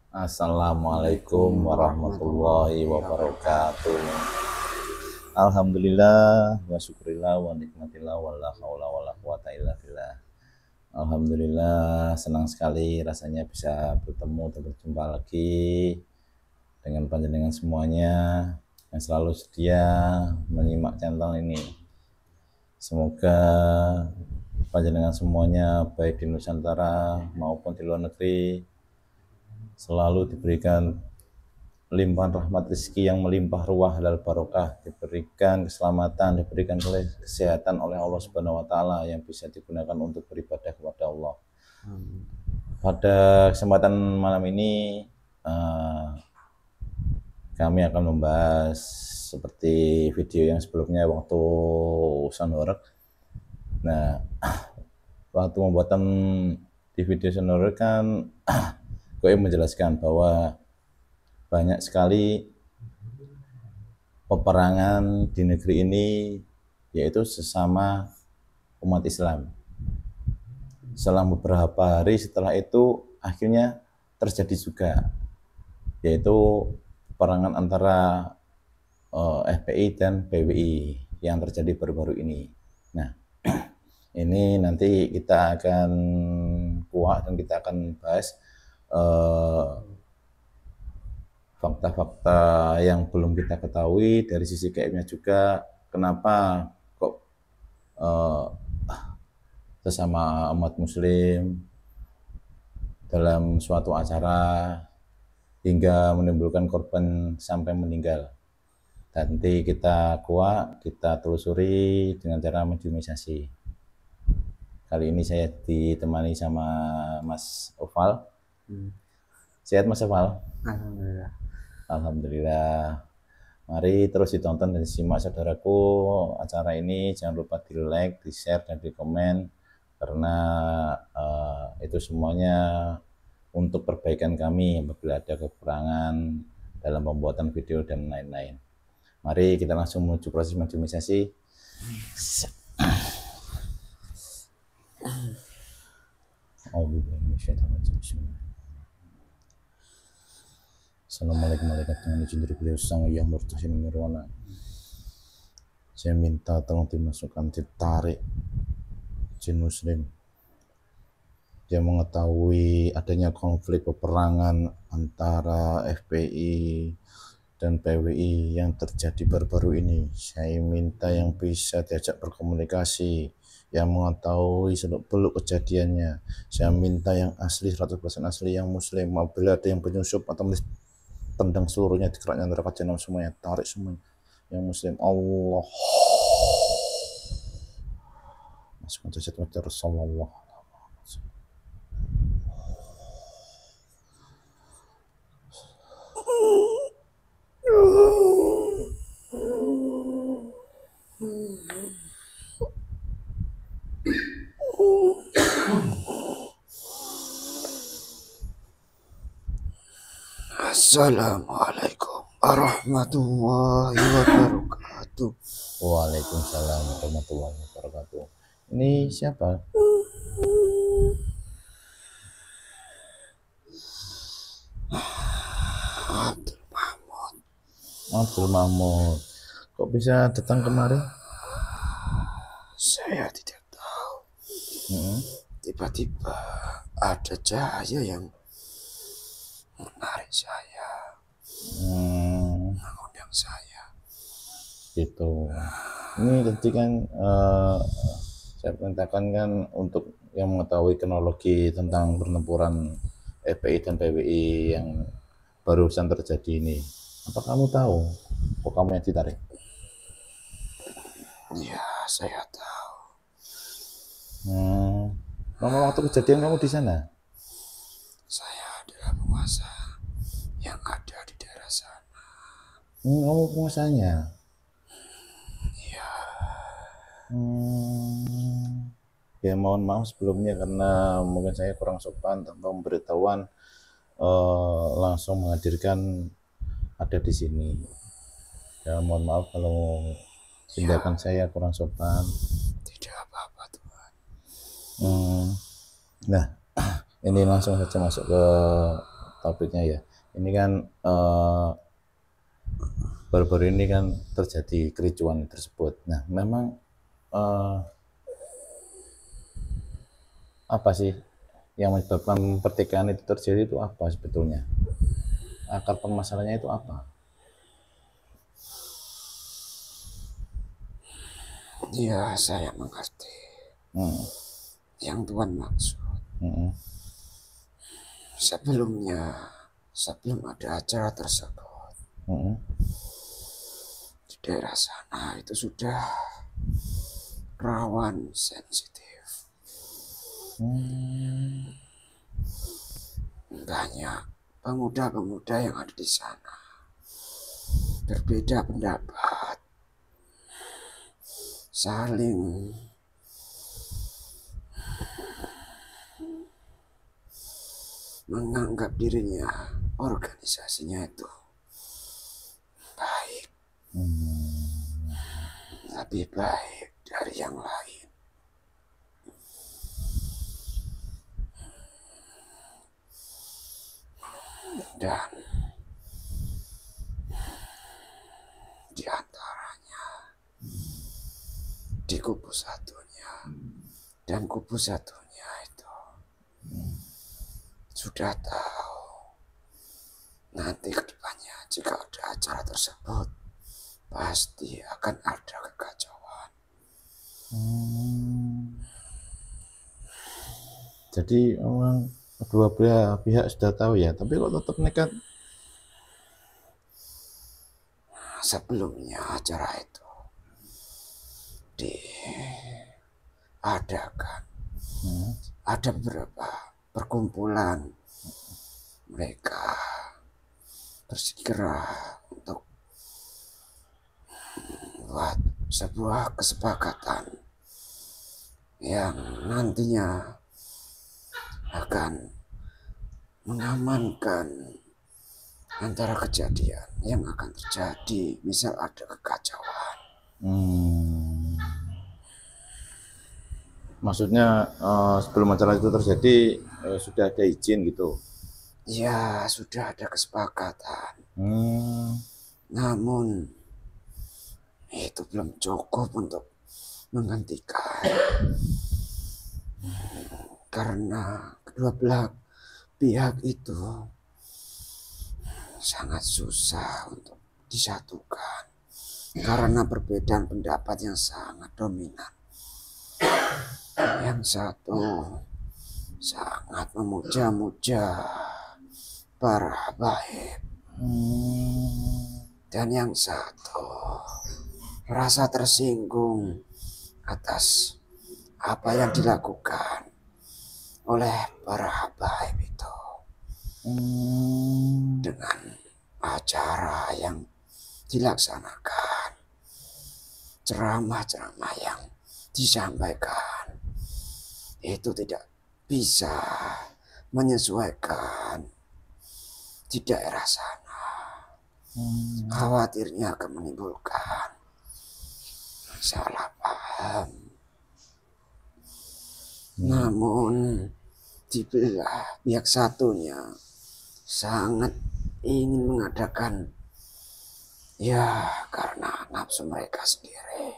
Assalamualaikum warahmatullahi wabarakatuh. Alhamdulillah wa syukurillah wa nikmatillah wa la haula wa la quwata illa billah. Alhamdulillah, senang sekali rasanya bisa bertemu dan berjumpa lagi dengan panjenengan semuanya yang selalu setia menyimak channel ini. Semoga panjenengan semuanya baik di Nusantara maupun di luar negeri selalu diberikan limpahan rahmat rezeki yang melimpah ruah halal barokah, diberikan keselamatan, diberikan kesehatan oleh Allah Subhanahu wa taala yang bisa digunakan untuk beribadah kepada Allah. Pada kesempatan malam ini kami akan membahas seperti video yang sebelumnya waktu Sonorek. Nah, waktu pembuatan di video Sonorek kan gue menjelaskan bahwa banyak sekali peperangan di negeri ini yaitu sesama umat Islam. Selang beberapa hari setelah itu akhirnya terjadi juga, yaitu peperangan antara FPI dan PWI yang terjadi baru-baru ini. Nah, ini nanti kita akan kuak dan kita akan bahas fakta-fakta yang belum kita ketahui dari sisi gaibnya juga, kenapa kok sesama umat muslim dalam suatu acara hingga menimbulkan korban sampai meninggal. Nanti kita kuak, kita telusuri dengan cara menjumisasi. Kali ini saya ditemani sama Mas Oval. Sehat Mas Oval? Alhamdulillah. Alhamdulillah. Mari terus ditonton dan disimak saudaraku acara ini. Jangan lupa di like, di share, dan di komen, karena itu semuanya untuk perbaikan kami apabila ada kekurangan dalam pembuatan video dan lain-lain. Mari kita langsung menuju proses maksimisasi. Assalamualaikum warahmatullahi wabarakatuh. Sang yang bertahan nirwana. Saya minta tolong dimasukkan, ditarik jin muslim yang mengetahui adanya konflik peperangan antara FPI dan PWI yang terjadi baru-baru ini. Saya minta yang bisa diajak berkomunikasi, yang mengetahui seluk-beluk kejadiannya. Saya minta yang asli, 100% asli, yang muslim. Apabila ada yang penyusup atau tendang seluruhnya di keraknya neraka jahanam semuanya, tarik semuanya. Yang muslim, Allah. Masukkan jasad wajah Rasulullah. Assalamualaikum warahmatullahi wabarakatuh. Waalaikumsalam warahmatullahi wabarakatuh. Ini siapa? Abdul Mahmud. Abdul Mahmud. Kok bisa datang kemari? Saya tidak tahu. Tiba-tiba ada cahaya yang menarik saya, mengundang saya. Gitu. Ini tadi kan saya perintahkan kan untuk yang mengetahui kronologi tentang pertempuran FPI dan PWI yang barusan terjadi ini. Apa kamu tahu? Kok kamu yang ditarik? Ya, saya tahu. Mama, waktu kejadian kamu di sana? Saya adalah penguasa yang ada di daerah sana. Kamu penguasanya? Iya. Ya mohon maaf sebelumnya karena mungkin saya kurang sopan tanpa pemberitahuan langsung menghadirkan ada di sini. Ya mohon maaf kalau tindakan saya kurang sopan. Tidak apa-apa Tuhan. Nah, ini langsung saja masuk ke topiknya ya. Ini kan baru-baru ini kan terjadi kericuan tersebut. Nah, memang apa sih yang menyebabkan pertikaian itu terjadi itu apa sebetulnya? Akar permasalahannya itu apa? Ya, saya mengerti yang Tuhan maksud. Sebelum ada acara tersebut, di daerah sana itu sudah rawan sensitif. Banyak pemuda-pemuda yang ada di sana berbeda pendapat, saling menganggap dirinya, organisasinya itu baik, lebih baik dari yang lain. Dan di antaranya di kubu satunya dan kubu satunya itu sudah tahu nanti ke depannya jika ada acara tersebut pasti akan ada kekacauan. Jadi memang kedua belah pihak sudah tahu ya, tapi kok tetap nekat? Sebelumnya acara itu diadakan, ada beberapa perkumpulan mereka bersegera untuk membuat sebuah kesepakatan yang nantinya akan mengamankan antara kejadian yang akan terjadi misal ada kekacauan. Maksudnya sebelum acara itu terjadi sudah ada izin gitu? Ya, sudah ada kesepakatan. Namun itu belum cukup untuk menghentikan, karena kedua belah pihak itu sangat susah untuk disatukan karena perbedaan pendapat yang sangat dominan. Yang satu sangat memuja-muja para habaib, dan yang satu merasa tersinggung atas apa yang dilakukan oleh para habaib itu dengan acara yang dilaksanakan, ceramah-ceramah yang disampaikan itu tidak bisa menyesuaikan di daerah sana. Khawatirnya akan menimbulkan salah paham. Namun di pihak satunya sangat ingin mengadakan, ya karena nafsu mereka sendiri,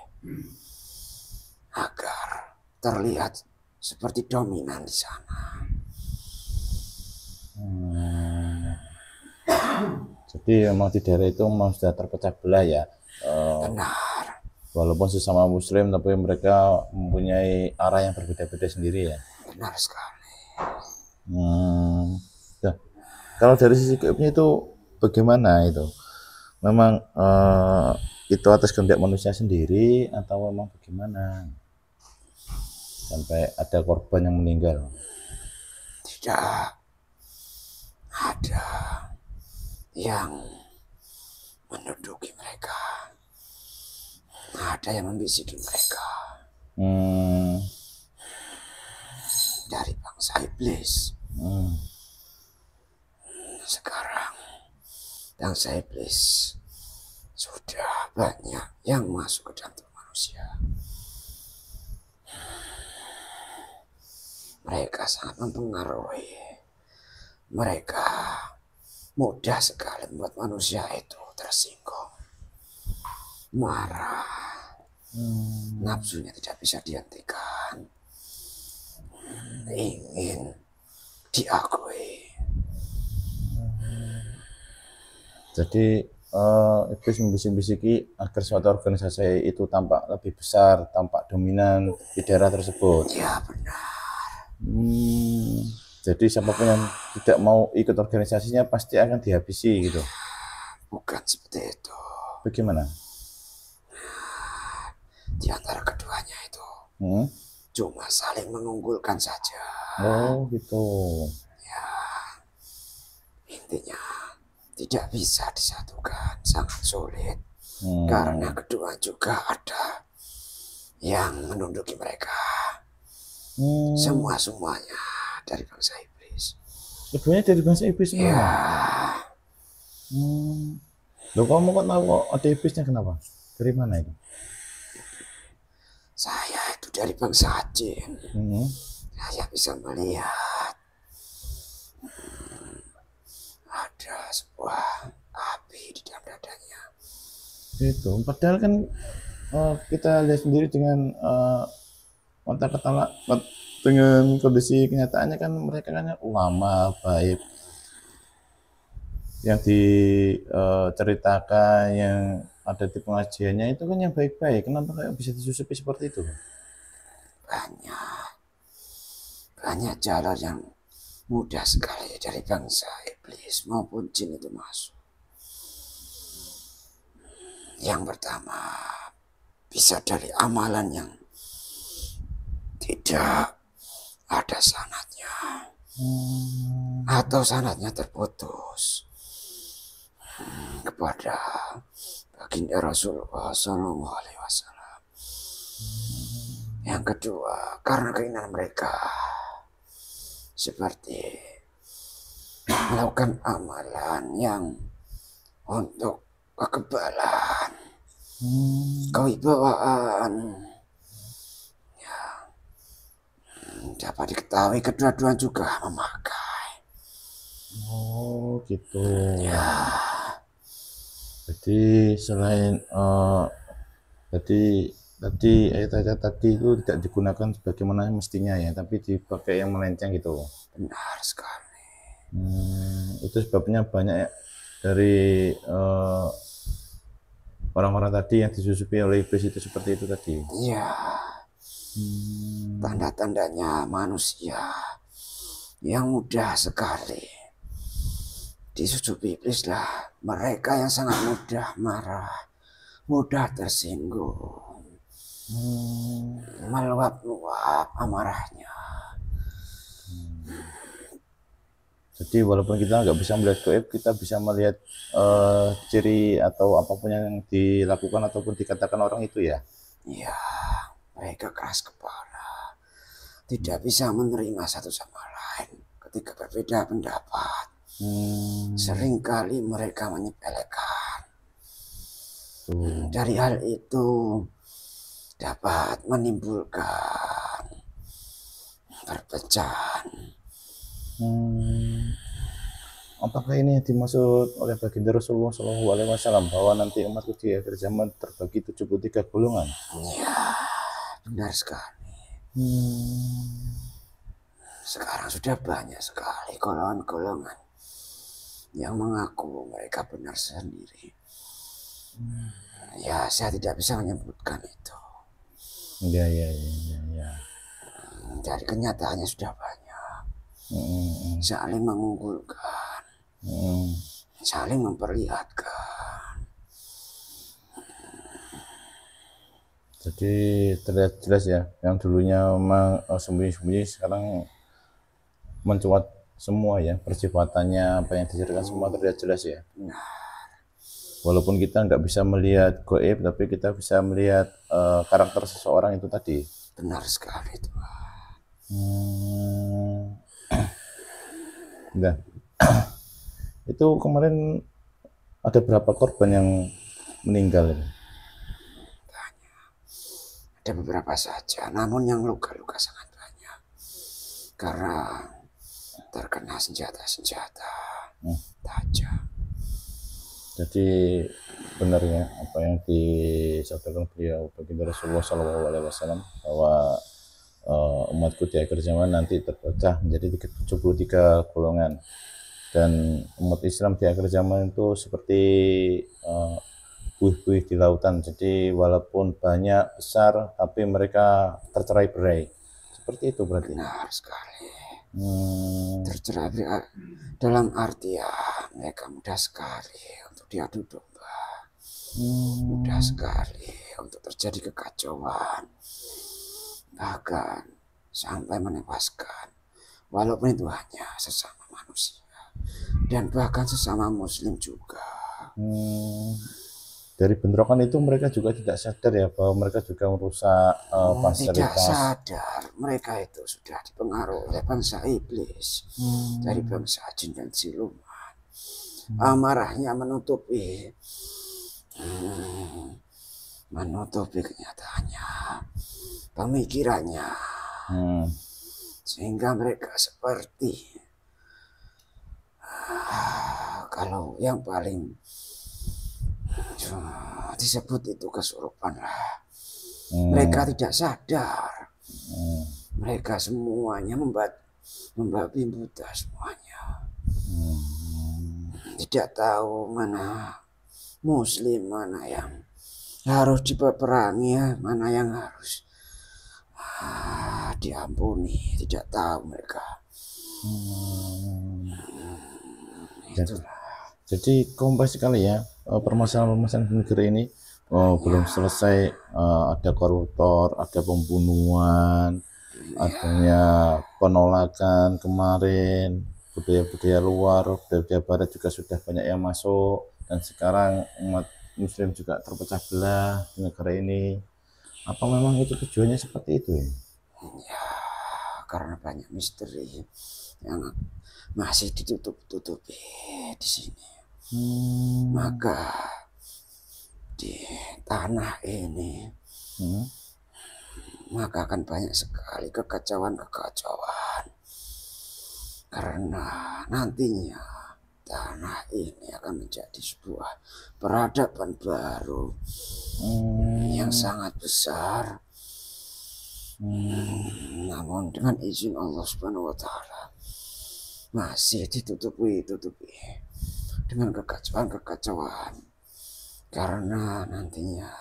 agar terlihat seperti dominan di sana. Jadi memang di daerah itu memang sudah terpecah belah ya. Benar. Walaupun sesama muslim tapi mereka mempunyai arah yang berbeda-beda sendiri ya. Benar sekali. Ya. Kalau dari sisi keibnya itu bagaimana itu? Memang itu atas kehendak manusia sendiri atau memang bagaimana? Sampai ada korban yang meninggal. Tidak ada yang menduduki mereka. Ada yang membisiki mereka. Dari bangsa iblis. Sekarang bangsa iblis sudah banyak yang masuk ke dalam tubuh manusia. Mereka sangat mempengaruhi. Mereka mudah sekali membuat manusia itu tersinggung, marah, nafsunya tidak bisa dihentikan, ingin diakui. Jadi iblis membisik-bisiki agar suatu organisasi itu tampak lebih besar, tampak dominan di daerah tersebut. Ya benar. Jadi siapapun yang tidak mau ikut organisasinya pasti akan dihabisi gitu. Bukan seperti itu. Bagaimana? Di antara keduanya itu cuma saling mengunggulkan saja. Oh gitu. Ya, intinya tidak bisa disatukan, sangat sulit. Karena kedua juga ada yang menunduki mereka. Semuanya dari bangsa iblis. Ibunya dari bangsa iblis semua. Ya. Loh, kamu kok tahu kok ada iblisnya, kenapa? Dari mana itu? Saya itu dari bangsa jin. Saya bisa melihat ada sebuah api di dalam dadanya. Itu padahal kan kita lihat sendiri dengan mata kepala, dengan kondisi kenyataannya kan mereka kan ulama baik yang diceritakan, yang ada di pengajiannya itu kan yang baik-baik. Kenapa kayak bisa disusupi seperti itu? Banyak jalur yang mudah sekali dari bangsa iblis maupun jin itu masuk. Yang pertama, bisa dari amalan yang tidak ada sanadnya, atau sanadnya terputus kepada baginda Rasulullah SAW. Yang kedua, karena keinginan mereka seperti melakukan amalan yang untuk kekebalan, kewibawaan, ya, dapat diketahui kedua-dua juga memakai. Oh gitu. Ya. Jadi selain tadi ayat-ayat tadi itu tidak digunakan sebagaimana mestinya ya, tapi dipakai yang melenceng gitu. Benar sekali. Itu sebabnya banyak ya, dari orang-orang tadi yang disusupi oleh iblis itu seperti itu tadi. Iya. Tanda-tandanya manusia yang mudah sekali disusupi iblis lah. Mereka yang sangat mudah marah, mudah tersinggung, meluap-luap amarahnya. Jadi walaupun kita nggak bisa melihat gaib, kita bisa melihat ciri atau apapun yang dilakukan ataupun dikatakan orang itu ya. Iya, mereka keras kepala, tidak bisa menerima satu sama lain ketika berbeda pendapat. Seringkali mereka menyepelekan. Dari hal itu dapat menimbulkan perpecahan. Apakah ini yang dimaksud oleh baginda Rasulullah SAW bahwa nanti umatku di akhir zaman terbagi 73 golongan? Ya, benar sekali. Sekarang sudah banyak sekali golongan-golongan yang mengaku mereka benar sendiri. Ya, saya tidak bisa menyebutkan itu. Ya. Dari kenyataannya sudah banyak. Saling mengunggulkan, saling memperlihatkan. Jadi terlihat jelas ya, yang dulunya memang sembunyi-sembunyi sekarang mencuat semua ya, persifatannya, apa yang diceritakan semua terlihat jelas ya. Walaupun kita nggak bisa melihat gaib, tapi kita bisa melihat karakter seseorang itu tadi. Benar sekali itu. Nah, itu kemarin ada berapa korban yang meninggal? Ada beberapa saja, namun yang luka-luka sangat banyak karena terkena senjata-senjata. tajam. Jadi benar ya apa yang disampaikan beliau baginda Rasulullah SAW bahwa umatku di akhir zaman nanti terpecah menjadi 73 golongan, dan umat Islam di akhir zaman itu seperti buih-buih di lautan. Jadi walaupun banyak besar tapi mereka tercerai-berai. Seperti itu berarti. Benar sekali. Tercerai dalam artian mereka mudah sekali untuk diadu domba. Mudah sekali untuk terjadi kekacauan, bahkan sampai menewaskan, walaupun itu hanya sesama manusia dan bahkan sesama muslim juga. Dari bentrokan itu mereka juga tidak sadar ya bahwa mereka juga merusak fasilitas. Tidak sadar, mereka itu sudah dipengaruhi oleh bangsa iblis, dari bangsa jin dan siluman. Amarahnya menutupi kenyataannya, pemikirannya, sehingga mereka seperti kalau yang paling disebut itu kesurupan lah. Mereka tidak sadar, mereka semuanya membabi buta semuanya. Tidak tahu mana muslim, mana yang harus diperangi, mana yang harus diampuni. Tidak tahu mereka. Itulah. Jadi kompleks sekali ya permasalahan-permasalahan negeri ini. Belum selesai, ada koruptor, ada pembunuhan, adanya penolakan kemarin, budaya-budaya luar, budaya barat juga sudah banyak yang masuk, dan sekarang umat muslim juga terpecah belah di negara ini. Apa memang itu tujuannya seperti itu ya? Ya, karena banyak misteri yang masih ditutup-tutupi di sini. Maka di tanah ini maka akan banyak sekali kekacauan-kekacauan, karena nantinya tanah ini akan menjadi sebuah peradaban baru yang sangat besar. Namun dengan izin Allah Subhanahu wa Ta'ala masih ditutupi dengan kekacauan, karena nantinya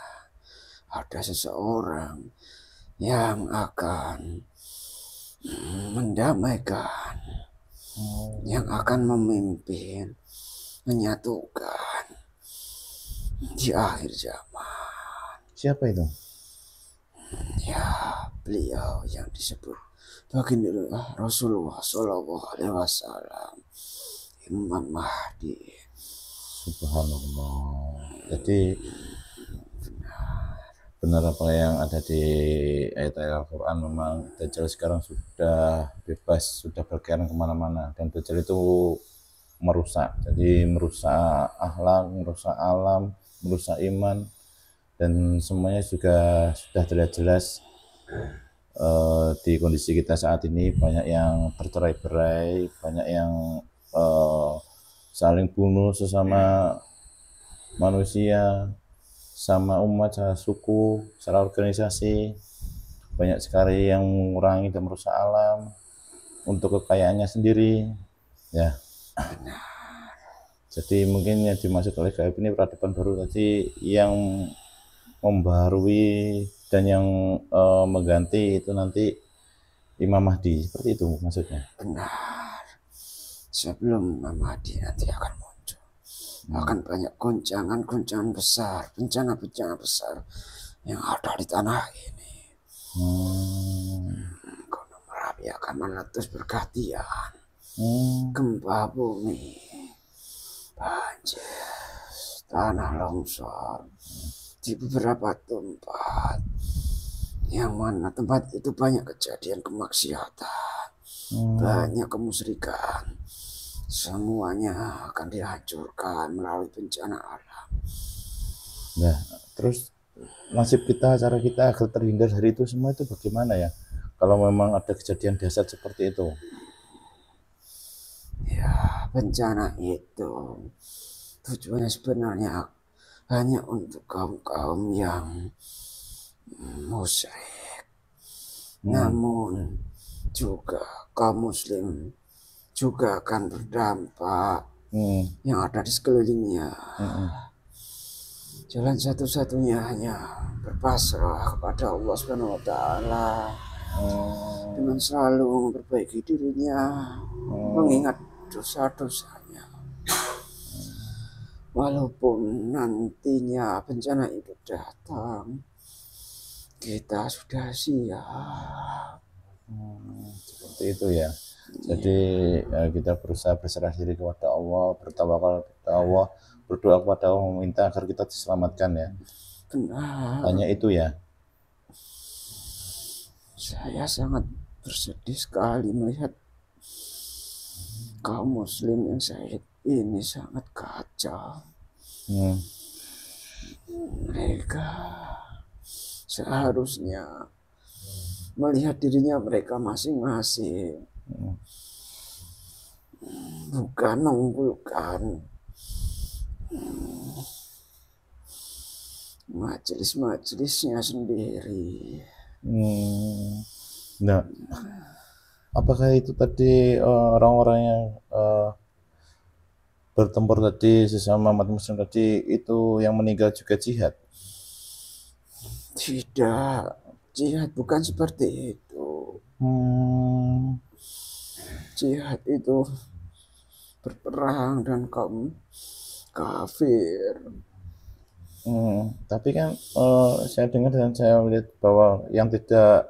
ada seseorang yang akan mendamaikan, yang akan memimpin, menyatukan di akhir zaman. Siapa itu? Ya, beliau yang disebut baginda Rasulullah SAW, Imam Mahdi. Subhanallah. Jadi benar apa yang ada di ayat-ayat Al-Quran, memang Dajjal sekarang sudah bebas, sudah berkeliaran kemana-mana, dan Dajjal itu merusak, jadi merusak akhlak, merusak alam, merusak iman, dan semuanya juga sudah jelas-jelas di kondisi kita saat ini. Banyak yang tercerai-berai, banyak yang saling bunuh sesama manusia, sama umat, sama suku, secara organisasi. Banyak sekali yang mengurangi dan merusak alam untuk kekayaannya sendiri ya. Jadi mungkin yang dimaksud oleh gaib ini peradaban baru tadi, yang membaharui dan yang mengganti itu nanti Imam Mahdi, seperti itu maksudnya. Benar. Sebelum Imam Mahdi nanti akan muncul, akan banyak goncangan besar, bencana besar yang ada di tanah ini. Gunung Merapi akan meletus bergantian, gempa bumi, banjir, tanah longsor di beberapa tempat, yang mana tempat itu banyak kejadian kemaksiatan, banyak kemusyrikan. Semuanya akan dihancurkan melalui bencana alam. Nah, terus nasib kita, cara kita agar terhindar dari itu semua itu bagaimana ya? Kalau memang ada kejadian dahsyat seperti itu. Ya, bencana itu tujuannya sebenarnya hanya untuk kaum-kaum yang musyrik. Namun juga kaum muslim juga akan berdampak yang ada di sekelilingnya. Jalan satu-satunya hanya berpasrah kepada Allah Subhanahu wa Ta'ala dengan selalu memperbaiki dirinya, mengingat dosa-dosanya. Walaupun nantinya bencana itu datang, kita sudah siap. Seperti itu ya. Jadi kita berusaha berserah diri kepada Allah, bertawakal kepada Allah, berdoa kepada Allah, meminta agar kita diselamatkan ya. Benar. Hanya itu ya. Saya sangat bersedih sekali melihat kaum muslim yang syahid ini sangat kacau. Mereka seharusnya melihat dirinya mereka masing-masing, bukan mengunggulkan majelis-majelisnya sendiri. Nah, apakah itu tadi orang-orang yang bertempur tadi sesama umat muslim tadi itu yang meninggal juga jihad? Tidak, jihad bukan seperti itu. Jihad itu berperang dan kaum kafir. Tapi kan saya dengar dan saya melihat bahwa yang tidak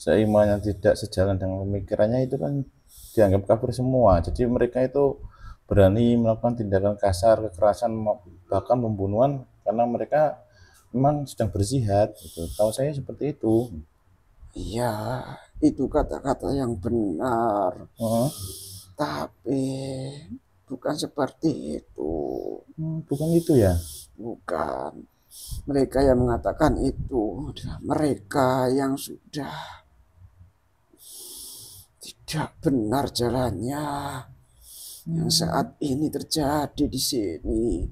seiman, yang tidak sejalan dengan pemikirannya itu kan dianggap kafir semua. Jadi mereka itu berani melakukan tindakan kasar, kekerasan, bahkan pembunuhan karena mereka memang sedang berjihad. Gitu. Tahu saya seperti itu. Iya, itu kata-kata yang benar. Tapi bukan seperti itu. Bukan itu ya? Bukan. Mereka yang mengatakan itu adalah mereka yang sudah tidak benar jalannya. Yang saat ini terjadi di sini.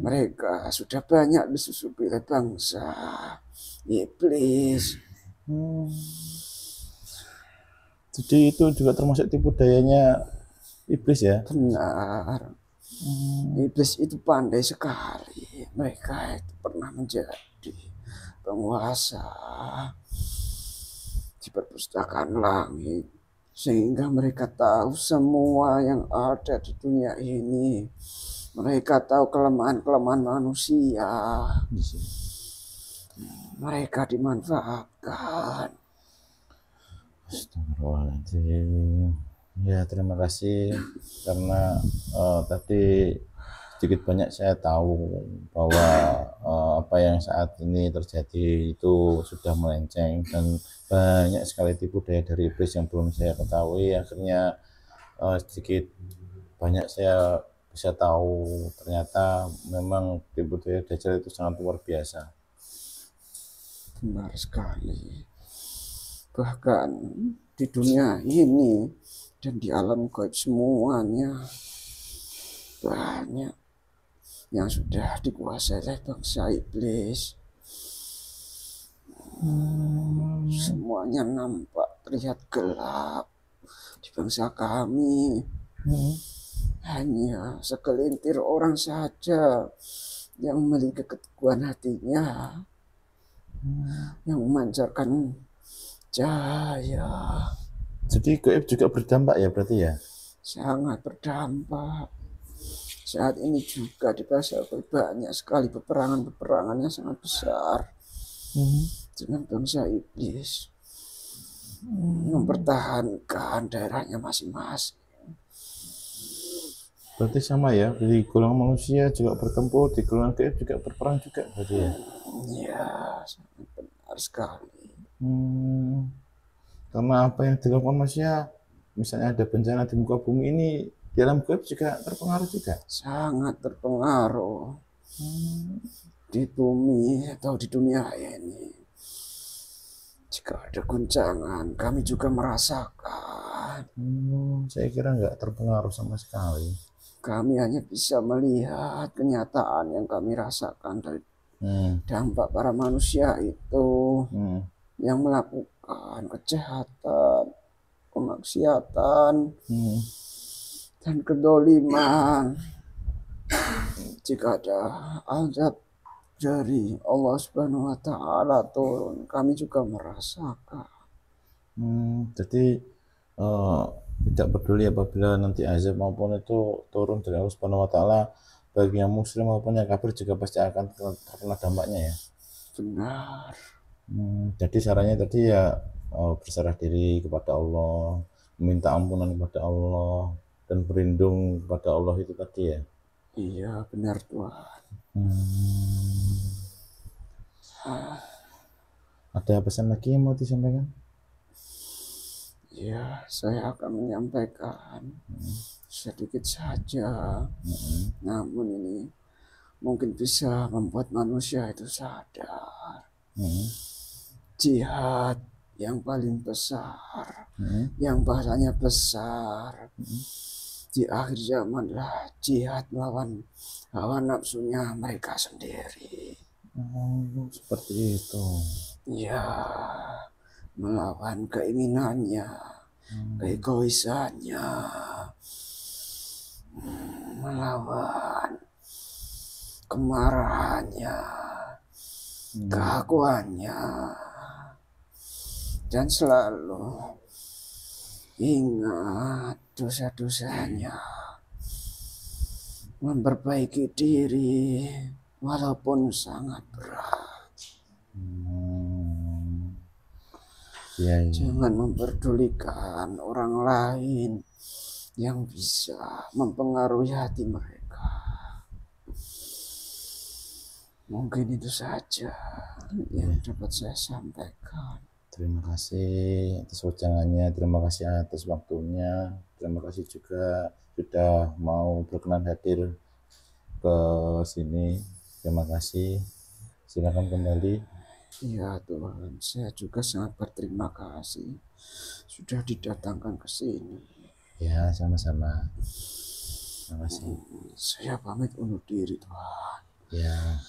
Mereka sudah banyak disusupi oleh bangsa iblis. Jadi itu juga termasuk tipu dayanya iblis ya? Benar. Iblis itu pandai sekali. Mereka itu pernah menjadi penguasa di perpustakaan langit, sehingga mereka tahu semua yang ada di dunia ini. Mereka tahu kelemahan-kelemahan manusia. Mereka dimanfaatkan. Astagfirullahaladzim. Ya, terima kasih karena tadi sedikit banyak saya tahu bahwa apa yang saat ini terjadi itu sudah melenceng dan banyak sekali tipu daya dari iblis yang belum saya ketahui. Akhirnya sedikit banyak saya bisa tahu ternyata memang tipu daya Dajjal itu sangat luar biasa. Benar sekali. Bahkan di dunia ini dan di alam gaib semuanya banyak yang sudah dikuasai oleh bangsa iblis. Semuanya nampak terlihat gelap di bangsa kami. Hanya segelintir orang saja yang memiliki keteguhan hatinya, yang memancarkan cahaya. Jadi gaib juga berdampak ya berarti ya? Sangat berdampak. Saat ini juga di bangsa banyak sekali peperangan yang sangat besar dengan bangsa iblis, mempertahankan daerahnya masing-masing. Berarti sama ya, di golongan manusia juga bertempur, di golongan gaib juga berperang juga berarti ya? Ya, sangat benar sekali. Karena apa yang dilakukan manusia, misalnya ada bencana di muka bumi ini, di alam gaib juga terpengaruh juga? Sangat terpengaruh di bumi atau di dunia ini. Jika ada guncangan, kami juga merasakan. Tuhan. Saya kira nggak terpengaruh sama sekali. Kami hanya bisa melihat kenyataan yang kami rasakan dari dampak para manusia itu yang melakukan kejahatan, kemaksiatan, dan kedoliman. Jika ada azab dari Allah Subhanahu wa Ta'ala turun, kami juga merasakan. Jadi tidak peduli apabila nanti azab maupun itu turun dari Allah Subhanahu wa Ta'ala, bagi yang muslim maupun yang kafir juga pasti akan terkena dampaknya ya. Benar. Jadi caranya tadi ya berserah diri kepada Allah, meminta ampunan kepada Allah, dan berlindung kepada Allah itu tadi ya. Iya benar Tuhan. Ada pesan lagi yang mau disampaikan? Ya, saya akan menyampaikan sedikit saja. Namun ini mungkin bisa membuat manusia itu sadar. Jihad yang paling besar, yang bahasanya besar di akhir zaman adalah jihad melawan hawa nafsunya mereka sendiri. Seperti itu. Ya, melawan keinginannya, keegoisannya, melawan kemarahannya, keakuannya, dan selalu ingat dosa-dosanya, memperbaiki diri walaupun sangat berat. Jangan memperdulikan orang lain yang bisa mempengaruhi hati mereka. Mungkin itu saja yang dapat saya sampaikan. Terima kasih atas ujangannya, terima kasih atas waktunya, terima kasih juga sudah mau berkenan hadir ke sini. Terima kasih. Silakan kembali. Iya Tuhan, saya juga sangat berterima kasih sudah didatangkan ke sini. Ya, sama-sama. Terima kasih. Saya pamit undur diri Tuhan. Ya.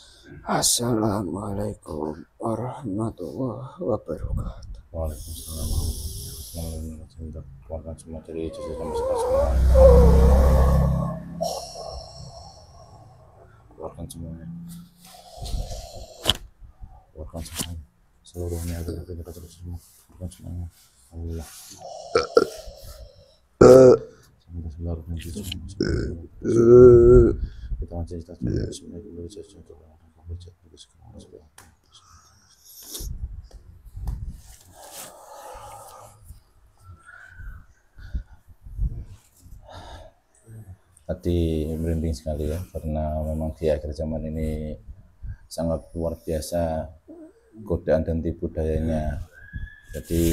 Assalamualaikum warahmatullahi wabarakatuh. Waalaikumsalam warahmatullahi wabarakatuh. Keluarkan semua dari jasa sama semua. Keluarkan semuanya. Keluarkan semuanya. Seluruhnya kita terus semua. Keluarkan semuanya. Allah. Kita masih kita tadi merinding sekali ya, karena memang di akhir zaman ini sangat luar biasa godaan dan tipu dayanya. Jadi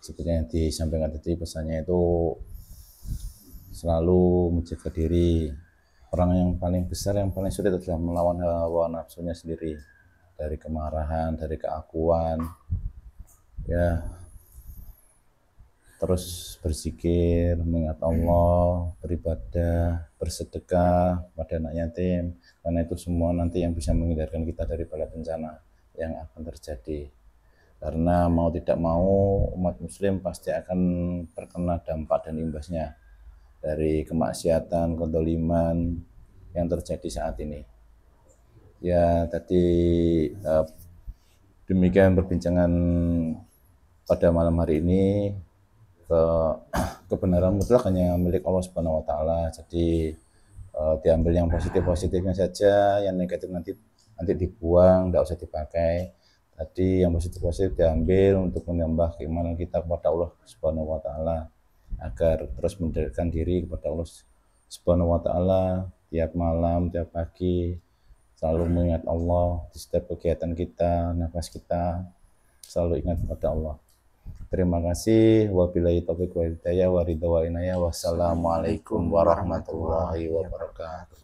seperti yang disampaikan tadi, pesannya itu selalu menjaga diri. Orang yang paling besar, yang paling sulit adalah melawan hawa nafsunya sendiri, dari kemarahan, dari keakuan, ya. Terus berzikir, mengingat Allah, beribadah, bersedekah pada anak yatim, karena itu semua nanti yang bisa menghindarkan kita dari bala bencana yang akan terjadi. Karena mau tidak mau umat muslim pasti akan terkena dampak dan imbasnya dari kemaksiatan, kedoliman yang terjadi saat ini. Ya, tadi demikian perbincangan pada malam hari ini. Kebenaran mutlak hanya milik Allah Subhanahu wa Ta'ala. Jadi diambil yang positif-positifnya saja, yang negatif nanti dibuang, tidak usah dipakai. Tadi yang positif-positif diambil untuk menambah keimanan kita kepada Allah Subhanahu wa Ta'ala, agar terus mendekatkan diri kepada Allah Subhanahu wa Ta'ala tiap malam, tiap pagi, selalu mengingat Allah di setiap kegiatan kita, nafas kita, selalu ingat kepada Allah. Terima kasih. Wabillahi taufiq wal hidayah wa ridha wa inayah. Wassalamualaikum warahmatullahi wabarakatuh.